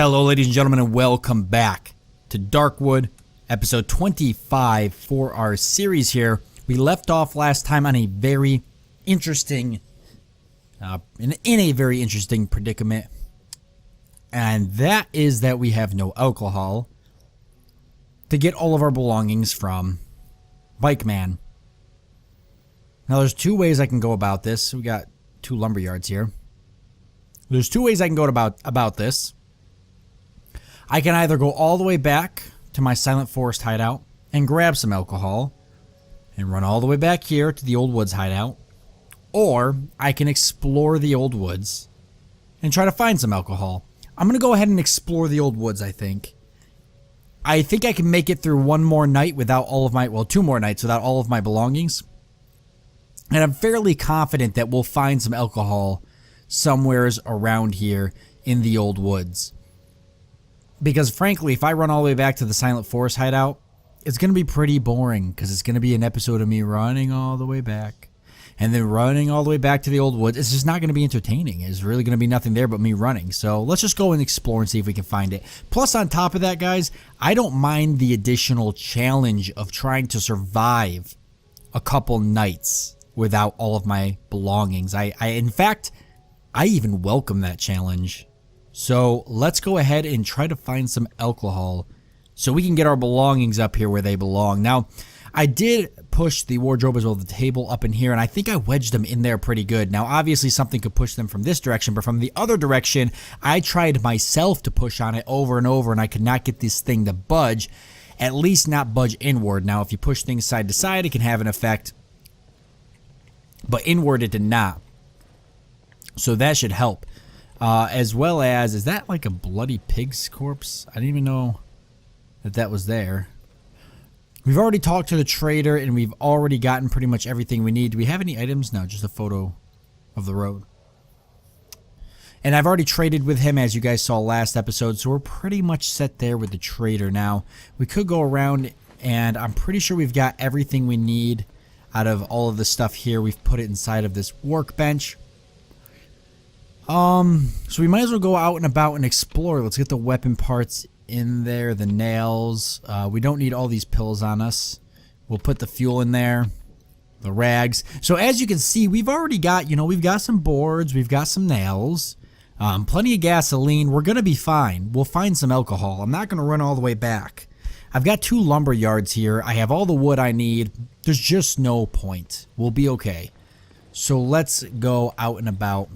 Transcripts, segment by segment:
Hello ladies and gentlemen, and welcome back to Darkwood, episode 25 for our series here. We left off last time on a very interesting, in a very interesting predicament. And that is that we have no alcohol to get all of our belongings from Bike Man. Now there's two ways I can go about this. We got two lumber yards here. There's two ways I can go about this. I can either go all the way back to my Silent Forest hideout and grab some alcohol and run all the way back here to the Old Woods hideout, or I can explore the Old Woods and try to find some alcohol. I'm going to go ahead and explore the Old Woods, I think. I think I can make it through one more night without all of my, well, two more nights without all of my belongings. And I'm fairly confident that we'll find some alcohol somewheres around here in the Old Woods. Because frankly, if I run all the way back to the Silent Forest hideout, it's going to be pretty boring, because it's going to be an episode of me running all the way back and then running all the way back to the Old Woods. It's just not going to be entertaining. It's really going to be nothing there but me running. So let's just go and explore and see if we can find it. Plus, on top of that, guys, I don't mind the additional challenge of trying to survive a couple nights without all of my belongings. In fact, I even welcome that challenge. So let's go ahead and try to find some alcohol so we can get our belongings up here where they belong. Now, I did push the wardrobe as well as the table up in here, and I think I wedged them in there pretty good. Now, obviously, something could push them from this direction, but from the other direction, I tried myself to push on it over and over, and I could not get this thing to budge, at least not budge inward. Now, if you push things side to side, it can have an effect, but inward it did not. So that should help. As well as, is that like a bloody pig's corpse? I didn't even know that that was there. We've already talked to the trader, and we've already gotten pretty much everything we need. Do we have any items? No, just a photo of the road. And I've already traded with him, as you guys saw last episode, so we're pretty much set there with the trader. Now, we could go around, and I'm pretty sure we've got everything we need out of all of the stuff here. We've put it inside of this workbench. So we might as well go out and about and explore. Let's get the weapon parts in there, the nails. We don't need all these pills on us. We'll put the fuel in there, the rags. So as you can see, we've already got, we've got some boards, we've got some nails, plenty of gasoline. We're going to be fine. We'll find some alcohol. I'm not going to run all the way back. I've got two lumber yards here. I have all the wood I need. There's just no point. We'll be okay. So let's go out and about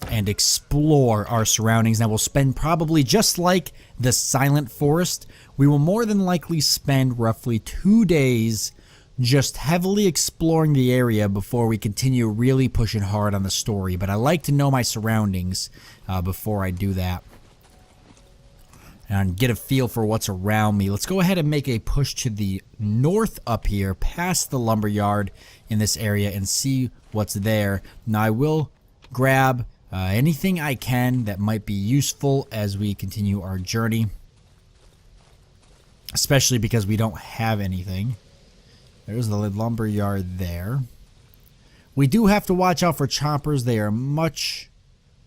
and explore our surroundings. Now, we'll spend probably, just like the Silent Forest, we will more than likely spend roughly 2 days just heavily exploring the area before we continue really pushing hard on the story. But I like to know my surroundings before I do that and get a feel for what's around me. Let's go ahead and make a push to the north up here, past the lumber yard in this area, and see what's there. Now, I will grab anything I can that might be useful as we continue our journey, especially because we don't have anything. There's the lumber yard there. We do have to watch out for choppers. They are much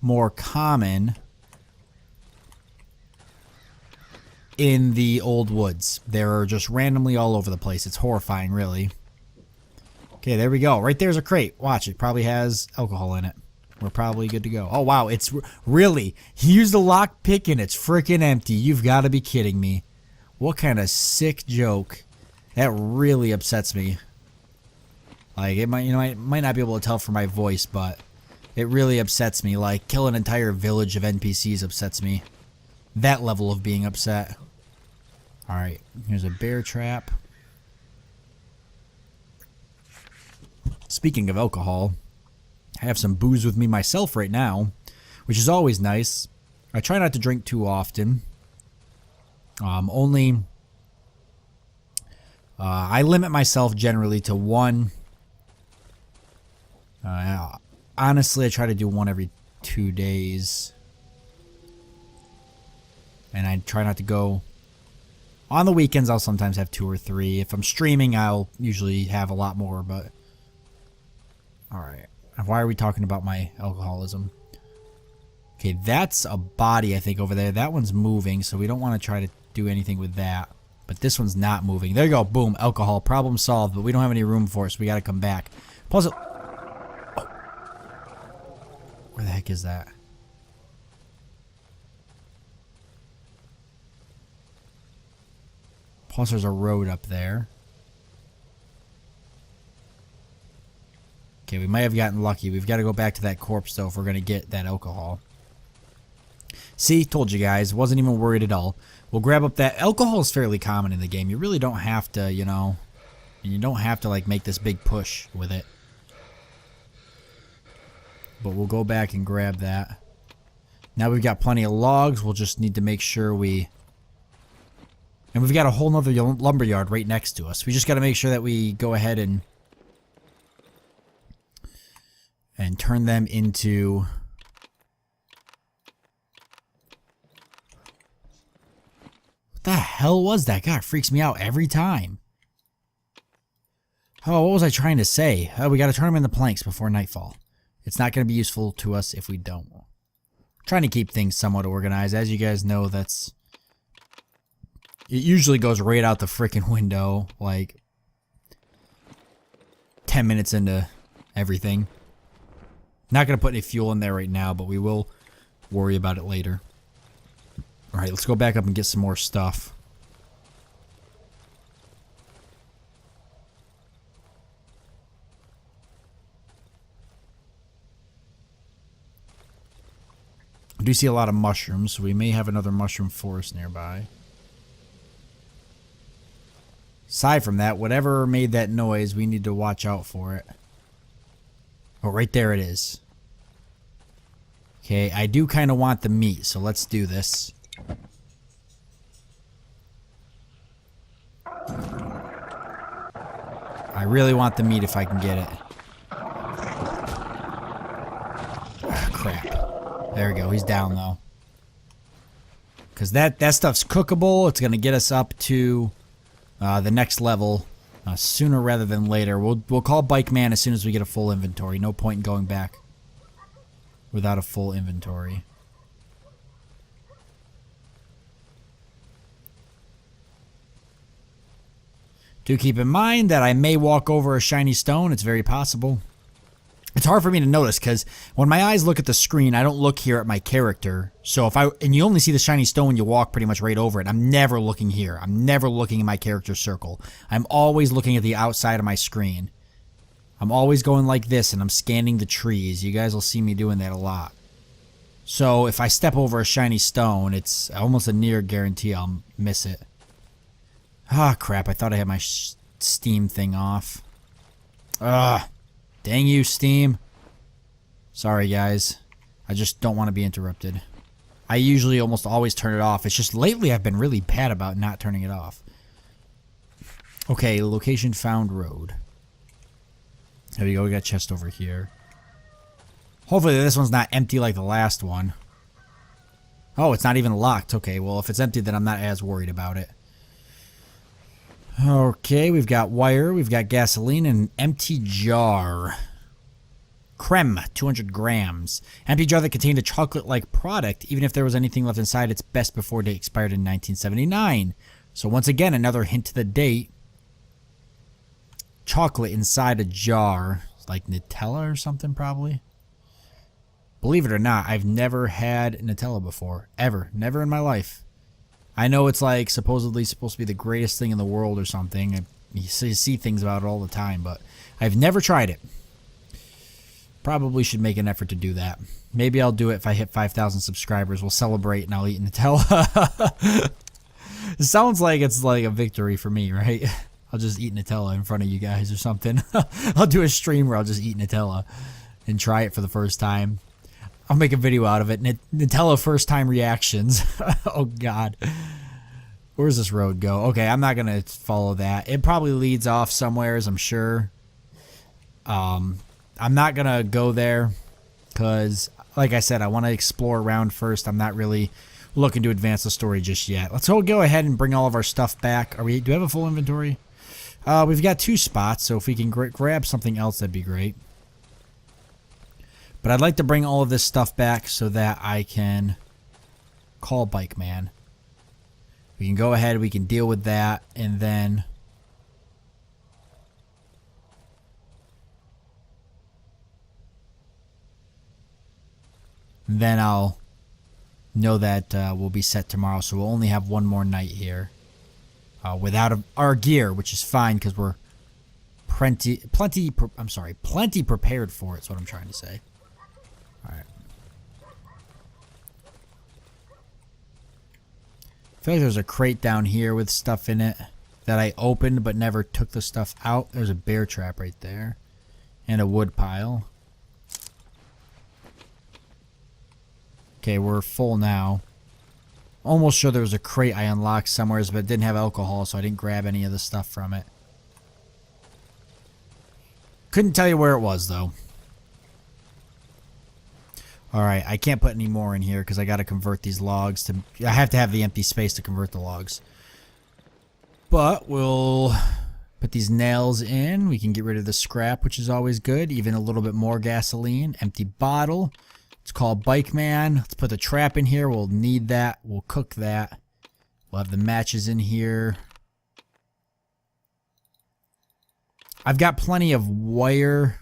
more common in the Old Woods. They're just randomly all over the place. It's horrifying, really. Okay, there we go. Right there's a crate. Watch, it probably has alcohol in it. We're probably good to go. Oh, wow. It's really, he used a lock pick and it's freaking empty. You've got to be kidding me. What kind of sick joke. That really upsets me. Like, it might, I might not be able to tell from my voice, but it really upsets me. Like, kill an entire village of NPCs upsets me. That level of being upset. Alright, here's a bear trap. Speaking of alcohol, I have some booze with me myself right now, which is always nice. I try not to drink too often. I limit myself generally to one. Honestly, I try to do one every 2 days. And I try not to go. On the weekends, I'll sometimes have 2 or 3. If I'm streaming, I'll usually have a lot more, but... Alright. Why are we talking about my alcoholism? Okay, that's a body, I think, over there. That one's moving, so we don't want to try to do anything with that. But this one's not moving. There you go. Boom. Alcohol. Problem solved, but we don't have any room for it, so we got to come back. Pause it. Oh. Where the heck is that? Plus, there's a road up there. Okay, we might have gotten lucky. We've got to go back to that corpse, though, if we're going to get that alcohol. See? Told you guys. Wasn't even worried at all. We'll grab up that. Alcohol is fairly common in the game. You really don't have to, you know... You don't have to, like, make this big push with it. But we'll go back and grab that. Now we've got plenty of logs. We'll just need to make sure we... And we've got a whole nother lumber yard right next to us. We just got to make sure that we go ahead and turn them into... What the hell was that? God, it freaks me out every time. Oh, what was I trying to say? Oh, we got to turn them into planks before nightfall. It's not going to be useful to us if we don't. Trying to keep things somewhat organized. As you guys know, that's... It usually goes right out the freaking window, like 10 minutes into everything. Not going to put any fuel in there right now, but we will worry about it later. Alright, let's go back up and get some more stuff. I do see a lot of mushrooms, so we may have another mushroom forest nearby. Aside from that, whatever made that noise, we need to watch out for it. Oh, right there it is. Okay, I do kind of want the meat, so let's do this. I really want the meat if I can get it. Ah, crap. There we go. He's down, though. Because that stuff's cookable. It's going to get us up to the next level sooner rather than later. We'll call Bike Man as soon as we get a full inventory. No point in going back without a full inventory. Do keep in mind that I may walk over a shiny stone. It's very possible. It's hard for me to notice because when my eyes look at the screen, I don't look here at my character. So and you only see the shiny stone when you walk pretty much right over it. I'm never looking here. I'm never looking in my character circle. I'm always looking at the outside of my screen. I'm always going like this and I'm scanning the trees. You guys will see me doing that a lot. So if I step over a shiny stone, it's almost a near guarantee I'll miss it. Ah, crap. I thought I had my Steam thing off. Ugh. Dang you, Steam. Sorry, guys. I just don't want to be interrupted. I usually almost always turn it off. It's just lately I've been really bad about not turning it off. Okay, location found road. There we go. We got a chest over here. Hopefully this one's not empty like the last one. Oh, it's not even locked. Okay, well, if it's empty, then I'm not as worried about it. Okay, we've got wire, we've got gasoline, and an empty jar. Creme, 200 grams. Empty jar that contained a chocolate-like product. Even if there was anything left inside, its best before date expired in 1979. So once again, another hint to the date. Chocolate inside a jar. Like Nutella or something, probably. Believe it or not, I've never had Nutella before. Ever. Never in my life. I know it's like supposedly supposed to be the greatest thing in the world or something. You see things about it all the time, but I've never tried it. Probably should make an effort to do that. Maybe I'll do it if I hit 5,000 subscribers. We'll celebrate and I'll eat Nutella. It sounds like it's like a victory for me, right? I'll just eat Nutella in front of you guys or something. I'll do a stream where I'll just eat Nutella and try it for the first time. I'll make a video out of it. Nutella first time reactions. Oh god. Where's this road go? Okay, I'm not gonna follow that. It probably leads off somewheres, I'm sure. I'm not gonna go there because, like I said, I want to explore around first. I'm not really looking to advance the story just yet. Let's go ahead and bring all of our stuff back. Do we have a full inventory? We've got 2 spots, so if we can grab something else, that'd be great. But I'd like to bring all of this stuff back so that I can call Bike Man. We can go ahead, we can deal with that, and then I'll know that we'll be set tomorrow. So we'll only have one more night here without our gear, which is fine because we're plenty prepared for it. Is what I'm trying to say. All right. I feel like there's a crate down here with stuff in it that I opened but never took the stuff out. There's a bear trap right there and a wood pile. Okay, we're full now. Almost sure there was a crate I unlocked somewhere, but it didn't have alcohol, so I didn't grab any of the stuff from it. Couldn't tell you where it was, though. Alright, I can't put any more in here because I got to convert these logs to... I have to have the empty space to convert the logs. But we'll put these nails in. We can get rid of the scrap, which is always good. Even a little bit more gasoline. Empty bottle. It's called Bike Man. Let's put the trap in here. We'll need that. We'll cook that. We'll have the matches in here. I've got plenty of wire.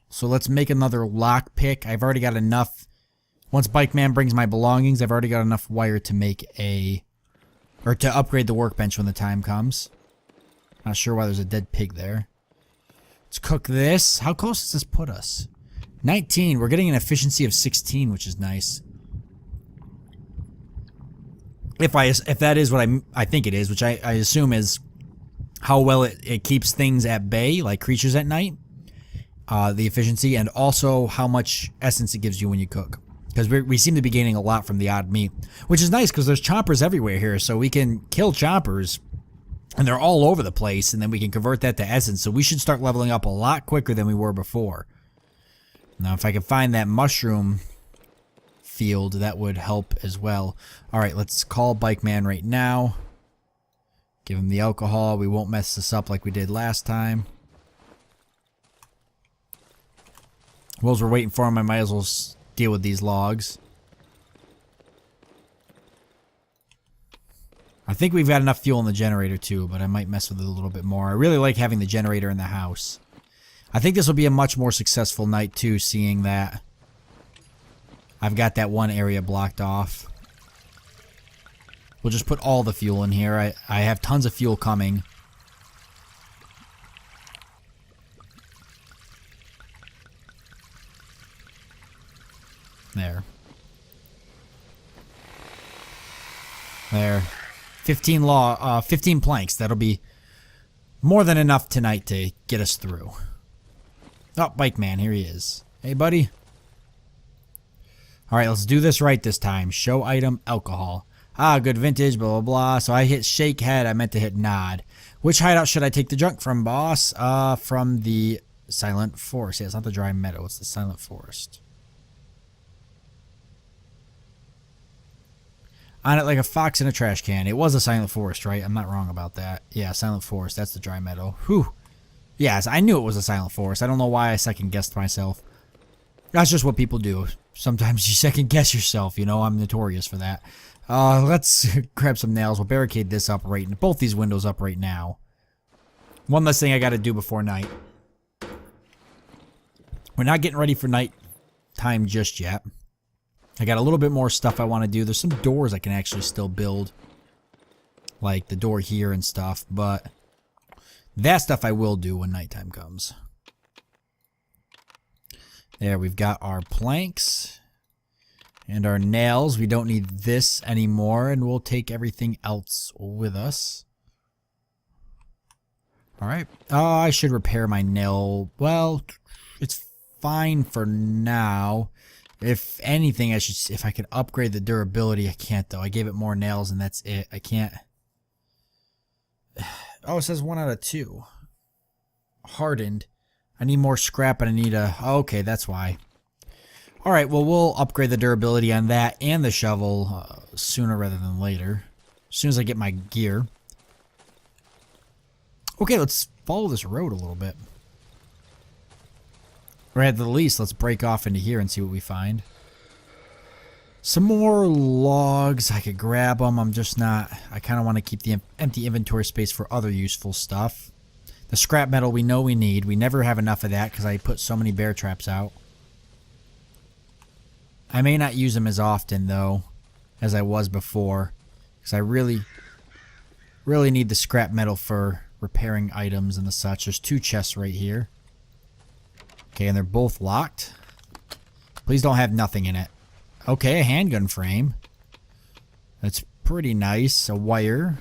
So let's make another lockpick. I've already got enough. Once Bike Man brings my belongings, I've already got enough wire to make to upgrade the workbench when the time comes. Not sure why there's a dead pig there. Let's cook this. How close does this put us? 19. We're getting an efficiency of 16, which is nice. If that is what I think it is, which I assume is how well it keeps things at bay, like creatures at night. The efficiency, and also how much essence it gives you when you cook. Because we seem to be gaining a lot from the odd meat. Which is nice, because there's chompers everywhere here, so we can kill chompers. And they're all over the place, and then we can convert that to essence. So we should start leveling up a lot quicker than we were before. Now, if I can find that mushroom field, that would help as well. Alright, let's call Bike Man right now. Give him the alcohol. We won't mess this up like we did last time. While we're waiting for him, I might as well deal with these logs. I think we've got enough fuel in the generator too, but I might mess with it a little bit more. I really like having the generator in the house. I think this will be a much more successful night too, seeing that I've got that one area blocked off. We'll just put all the fuel in here. I have tons of fuel coming. There. 15 planks. That'll be more than enough tonight to get us through. Oh, Bike Man, here he is. Hey, buddy. Alright, let's do this right this time. Show item, alcohol. Ah, good vintage, blah, blah, blah. So I hit shake head. I meant to hit nod. Which hideout should I take the junk from, boss? From the Silent Forest. Yeah, it's not the dry meadow. It's the Silent Forest. On it like a fox in a trash can. It was a Silent Forest, right? I'm not wrong about that. Yeah, Silent Forest. That's the dry meadow. Whew. Yes, I knew it was a Silent Forest. I don't know why I second-guessed myself. That's just what people do. Sometimes you second-guess yourself, you know? I'm notorious for that. Let's grab some nails. We'll barricade this up both these windows up right now. One less thing I gotta do before night. We're not getting ready for night time just yet. I got a little bit more stuff I want to do. There's some doors I can actually still build. Like the door here and stuff. But that stuff I will do when nighttime comes. There, we've got our planks. And our nails. We don't need this anymore. And we'll take everything else with us. Alright. I should repair my nail. Well, it's fine for now. If anything, if I could upgrade the durability, I can't though. I gave it more nails and that's it. I can't. Oh, it says 1 out of 2. Hardened. I need more scrap and I need a... Oh, okay, that's why. Alright, well, we'll upgrade the durability on that and the shovel sooner rather than later. As soon as I get my gear. Okay, let's follow this road a little bit. Or at the least, let's break off into here and see what we find. Some more logs. I could grab them. I'm just not... I kind of want to keep the empty inventory space for other useful stuff. The scrap metal we know we need. We never have enough of that because I put so many bear traps out. I may not use them as often, though, as I was before. Because I really need the scrap metal for repairing items and the such. There's 2 chests right here. Okay, and they're both locked. Please don't have nothing in it. Okay, a handgun frame. That's pretty nice. A wire.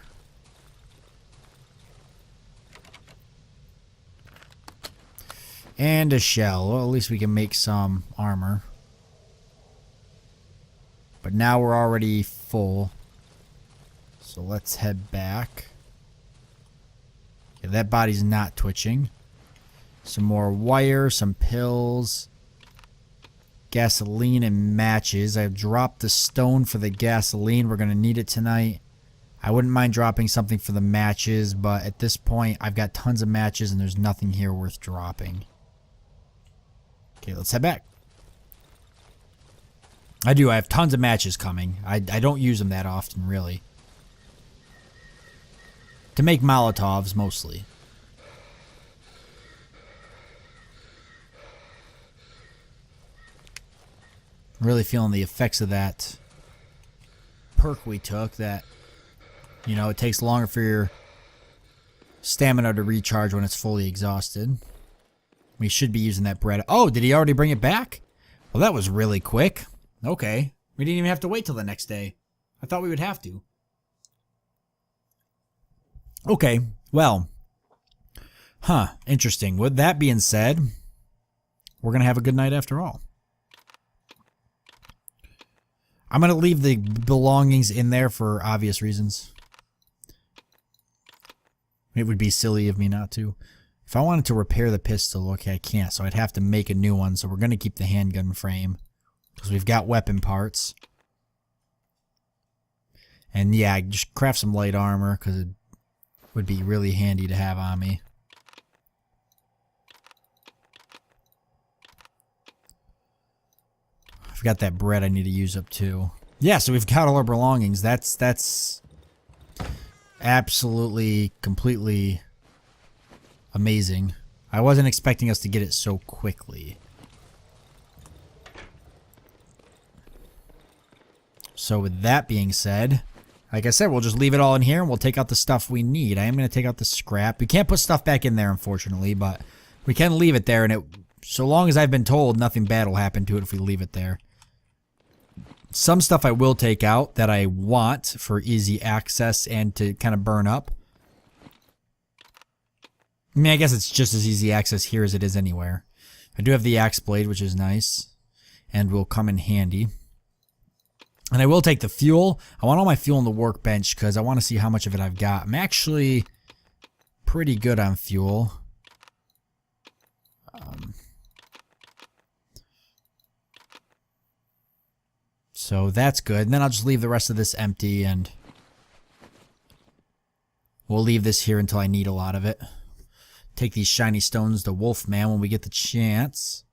And a shell. Well, at least we can make some armor. But now we're already full. So let's head back. Okay, that body's not twitching. Some more wire, some pills, gasoline, and matches. I've dropped the stone for the gasoline. We're going to need it tonight. I wouldn't mind dropping something for the matches, but at this point, I've got tons of matches and there's nothing here worth dropping. Okay, let's head back. I have tons of matches coming. I don't use them that often, really. To make Molotovs, mostly. Really feeling the effects of that perk we took, that, you know, it takes longer for your stamina to recharge when it's fully exhausted. We should be using that bread. Oh, did he already bring it back? Well, that was really quick. Okay. We didn't even have to wait till the next day. I thought we would have to. Okay, well. Interesting. With that being said, we're going to have a good night after all. I'm going to leave the belongings in there for obvious reasons. It would be silly of me not to. If I wanted to repair the pistol, okay, I can't, so I'd have to make a new one, so we're going to keep the handgun frame. Because we've got weapon parts. And yeah, just craft some light armor, because it would be really handy to have on me. I've got that bread I need to use up too. Yeah, so we've got all our belongings. That's absolutely, completely amazing. I wasn't expecting us to get it so quickly. So with that being said, like I said, we'll just leave it all in here and we'll take out the stuff we need. I am going to take out the scrap. We can't put stuff back in there, unfortunately, but we can leave it there, and it, so long as I've been told, nothing bad will happen to it if we leave it there. Some stuff I will take out that I want for easy access and to kind of burn up. I mean, I guess it's just as easy access here as it is anywhere. I do have the axe blade, which is nice, and will come in handy. And I will take the fuel. I want all my fuel on the workbench because I want to see how much of it I've got. I'm actually pretty good on fuel. So that's good. And then I'll just leave the rest of this empty, and we'll leave this here until I need a lot of it. Take these shiny stones to Wolfman when we get the chance.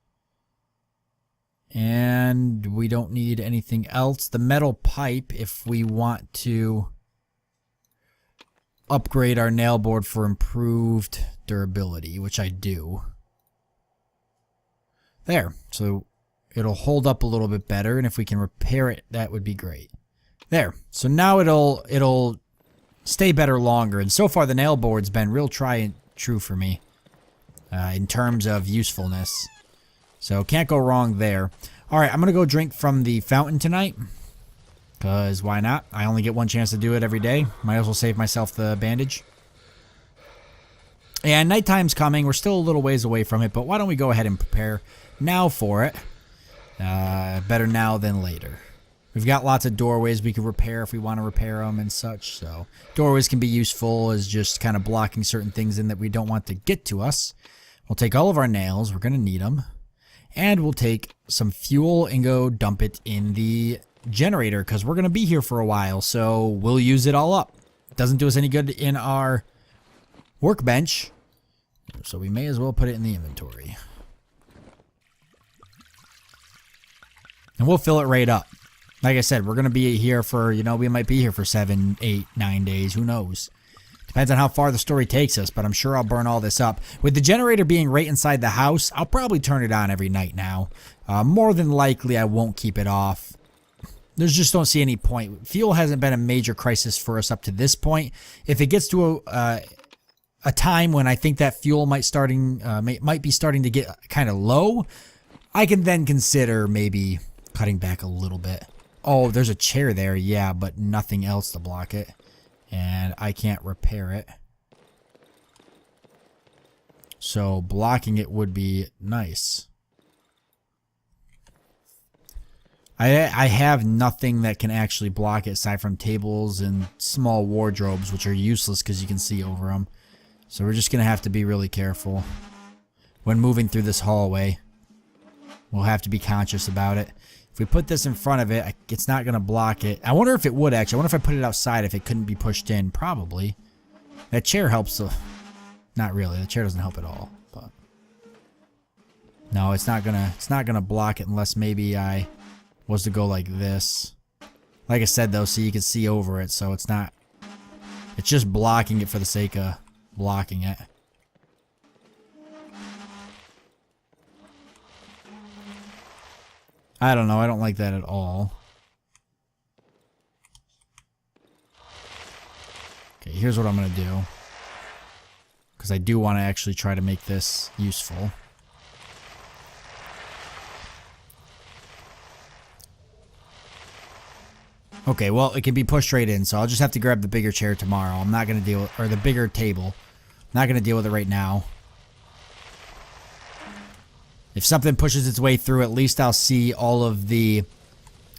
And we don't need anything else. The metal pipe, if we want to upgrade our nail board for improved durability, which I do. There. So it'll hold up a little bit better, and if we can repair it, that would be great. There. So now it'll stay better longer, and so far the nail board's been real try and true for me in terms of usefulness. So can't go wrong there. Alright, I'm going to go drink from the fountain tonight. Because why not? I only get one chance to do it every day. Might as well save myself the bandage. And nighttime's coming. We're still a little ways away from it. But why don't we go ahead and prepare now for it. Better now than later. We've got lots of doorways we can repair if we want to repair them and such. So doorways can be useful as just kind of blocking certain things in that we don't want to get to us. We'll take all of our nails. We're going to need them. And we'll take some fuel and go dump it in the generator because we're going to be here for a while. So we'll use it all up. It doesn't do us any good in our workbench. So we may as well put it in the inventory. And we'll fill it right up. Like I said, we're going to be here for, you know, we might be here for 7, 8, 9 days. Who knows? Depends on how far the story takes us, but I'm sure I'll burn all this up. With the generator being right inside the house, I'll probably turn it on every night now. More than likely, I won't keep it off. There's just don't see any point. Fuel hasn't been a major crisis for us up to this point. If it gets to a time when I think that fuel might be starting to get kind of low, I can then consider maybe cutting back a little bit. Oh, there's a chair there, yeah, but nothing else to block it. And I can't repair it. So blocking it would be nice. I have nothing that can actually block it aside from tables and small wardrobes, which are useless because you can see over them. So we're just going to have to be really careful when moving through this hallway. We'll have to be conscious about it. If we put this in front of it, it's not going to block it. I wonder if it would, actually. I wonder if I put it outside if it couldn't be pushed in. Probably. That chair helps. Not really. The chair doesn't help at all. But no, it's not gonna block it unless maybe I was to go like this. Like I said, though, so you can see over it. So it's not... It's just blocking it for the sake of blocking it. I don't know. I don't like that at all. Okay, here's what I'm going to do. Because I do want to actually try to make this useful. Okay, well, it can be pushed right in, so I'll just have to grab the bigger chair tomorrow. I'm not going to deal with... Or the bigger table. I'm not going to deal with it right now. If something pushes its way through, at least I'll see all of the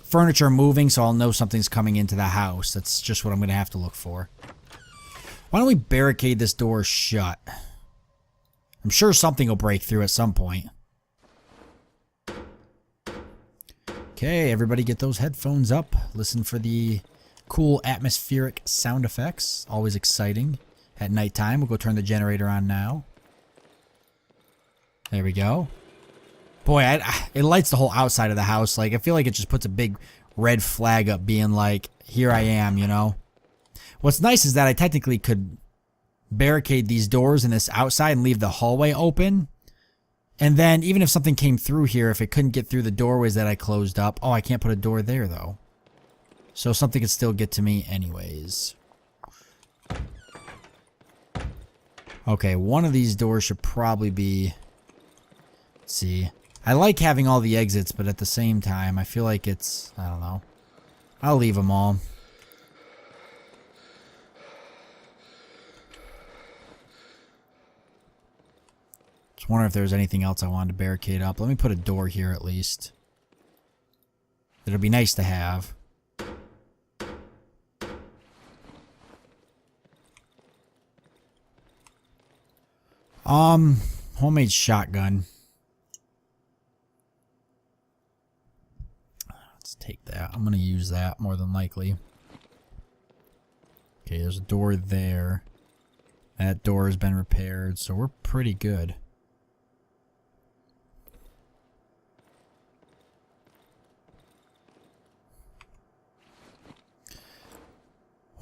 furniture moving, so I'll know something's coming into the house. That's just what I'm going to have to look for. Why don't we barricade this door shut? I'm sure something will break through at some point. Okay, everybody get those headphones up. Listen for the cool atmospheric sound effects. Always exciting at nighttime. We'll go turn the generator on now. There we go. Boy, it lights the whole outside of the house. Like, I feel like it just puts a big red flag up being like, here I am, you know? What's nice is that I technically could barricade these doors in this outside and leave the hallway open. And then, even if something came through here, if it couldn't get through the doorways that I closed up... Oh, I can't put a door there, though. So something could still get to me anyways. Okay, one of these doors should probably be... Let's see... I like having all the exits, but at the same time, I feel like it's... I don't know. I'll leave them all. Just wondering if there's anything else I wanted to barricade up. Let me put a door here at least. It'll be nice to have. Homemade shotgun. Take that. I'm going to use that more than likely. Okay, there's a door there. That door has been repaired, so we're pretty good.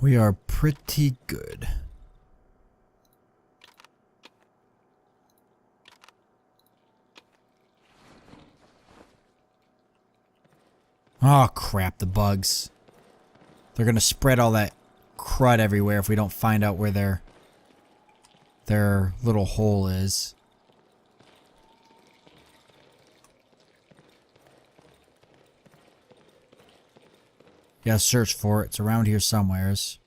We are pretty good. Oh, crap, the bugs. They're going to spread all that crud everywhere if we don't find out where their little hole is. You gotta search for it. It's around here somewheres.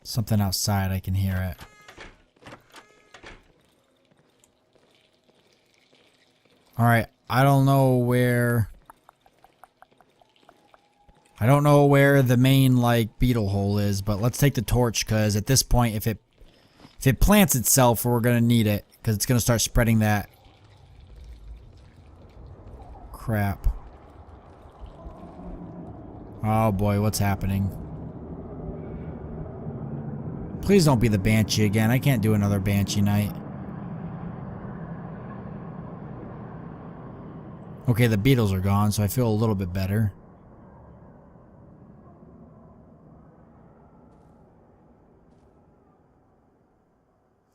Something outside, I can hear it. Alright, I don't know where the main, like, beetle hole is, but let's take the torch, because at this point, if it plants itself, we're gonna need it, because it's gonna start spreading that crap. Oh boy, what's happening? Please don't be the Banshee again. I can't do another Banshee night. Okay, the beetles are gone, so I feel a little bit better.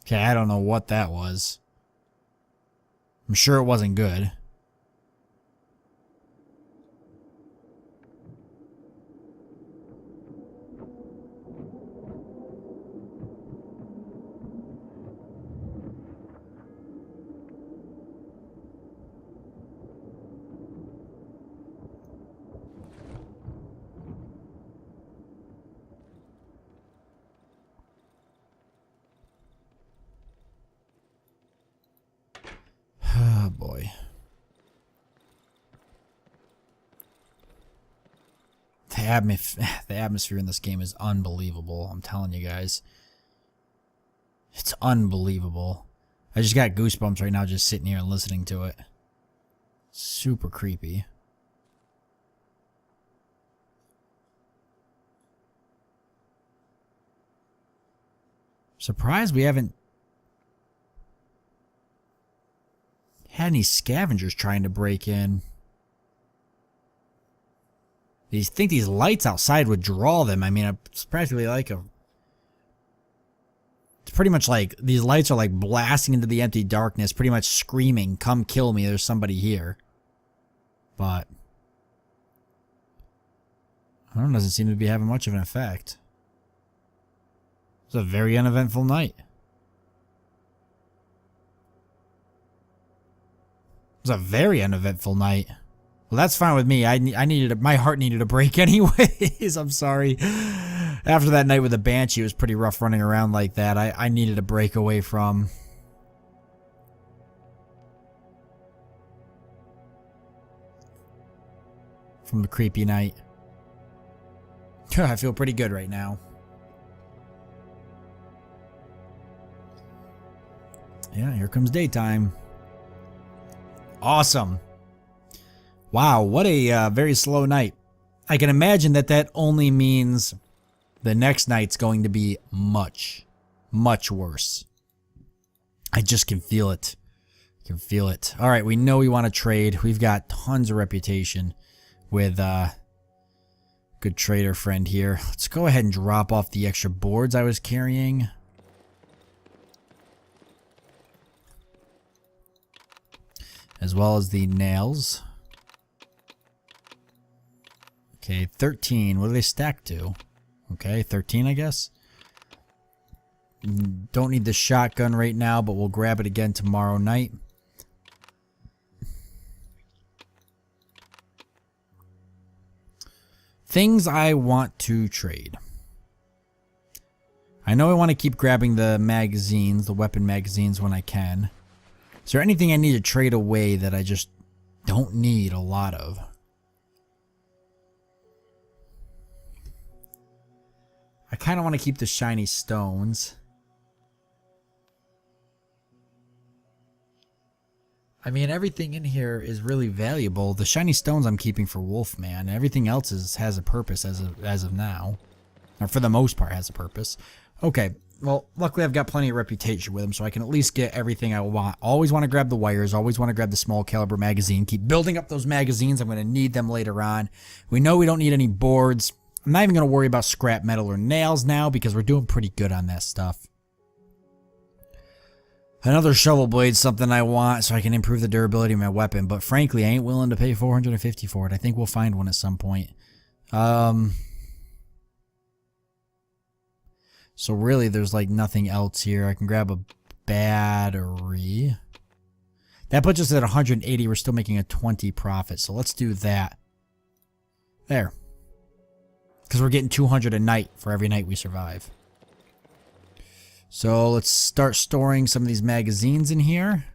Okay, I don't know what that was. I'm sure it wasn't good. Oh boy. The atmosphere in this game is unbelievable. I'm telling you guys. It's unbelievable. I just got goosebumps right now just sitting here and listening to it. Super creepy. Surprised we haven't had any scavengers trying to break in. You think these lights outside would draw them? I mean, it's practically like a... It's pretty much like these lights are like blasting into the empty darkness, pretty much screaming, "Come kill me, there's somebody here." But I don't know, doesn't seem to be having much of an effect. It's a very uneventful night. It was a very uneventful night. Well, that's fine with me. I needed my heart needed a break anyways. I'm sorry. After that night with the Banshee, it was pretty rough running around like that. I needed a break away from the creepy night. I feel pretty good right now. Yeah, here comes daytime. Awesome. Wow, what a very slow night. I can imagine that only means the next night's going to be much, much worse. I just can feel it. I can feel it. All right, we know we want to trade. We've got tons of reputation with good trader friend here. Let's go ahead and drop off the extra boards I was carrying. As well as the nails. Okay, 13. What do they stack to? Okay, 13, I guess. Don't need the shotgun right now, but we'll grab it again tomorrow night. Things I want to trade. I know I want to keep grabbing the magazines, the weapon magazines when I can. Is there anything I need to trade away that I just don't need a lot of? I kind of want to keep the shiny stones. I mean, everything in here is really valuable. The shiny stones I'm keeping for Wolfman. Everything else has a purpose as of now. Or for the most part has a purpose. Okay, well, luckily I've got plenty of reputation with them, so I can at least get everything I want. Always want to grab the wires. Always want to grab the small caliber magazine. Keep building up those magazines. I'm going to need them later on. We know we don't need any boards. I'm not even going to worry about scrap metal or nails now because we're doing pretty good on that stuff. Another shovel blade's something I want so I can improve the durability of my weapon, but frankly, I ain't willing to pay $450 for it. I think we'll find one at some point. So really, there's like nothing else here. I can grab a battery. That puts us at 180. We're still making a 20 profit, so let's do that. There. Because we're getting 200 a night for every night we survive. So let's start storing some of these magazines in here.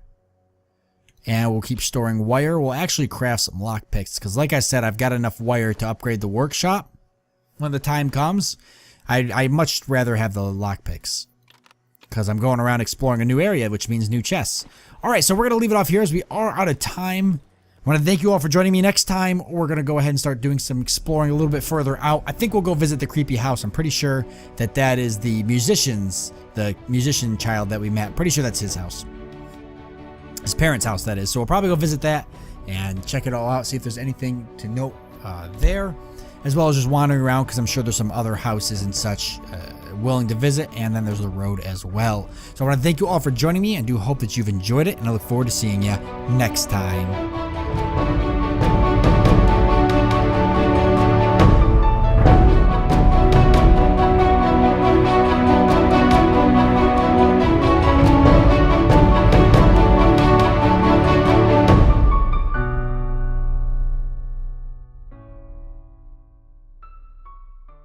And we'll keep storing wire. We'll actually craft some lockpicks. Because like I said, I've got enough wire to upgrade the workshop when the time comes. I'd much rather have the lockpicks. Because I'm going around exploring a new area, which means new chests. Alright, so we're going to leave it off here as we are out of time. I want to thank you all for joining me. Next time, we're going to go ahead and start doing some exploring a little bit further out. I think we'll go visit the creepy house. I'm pretty sure that is the musician child that we met. Pretty sure that's his house. His parents' house, that is. So we'll probably go visit that and check it all out, see if there's anything to note there, as well as just wandering around because I'm sure there's some other houses and such willing to visit, and then there's the road as well. So I want to thank you all for joining me and do hope that you've enjoyed it, and I look forward to seeing you next time.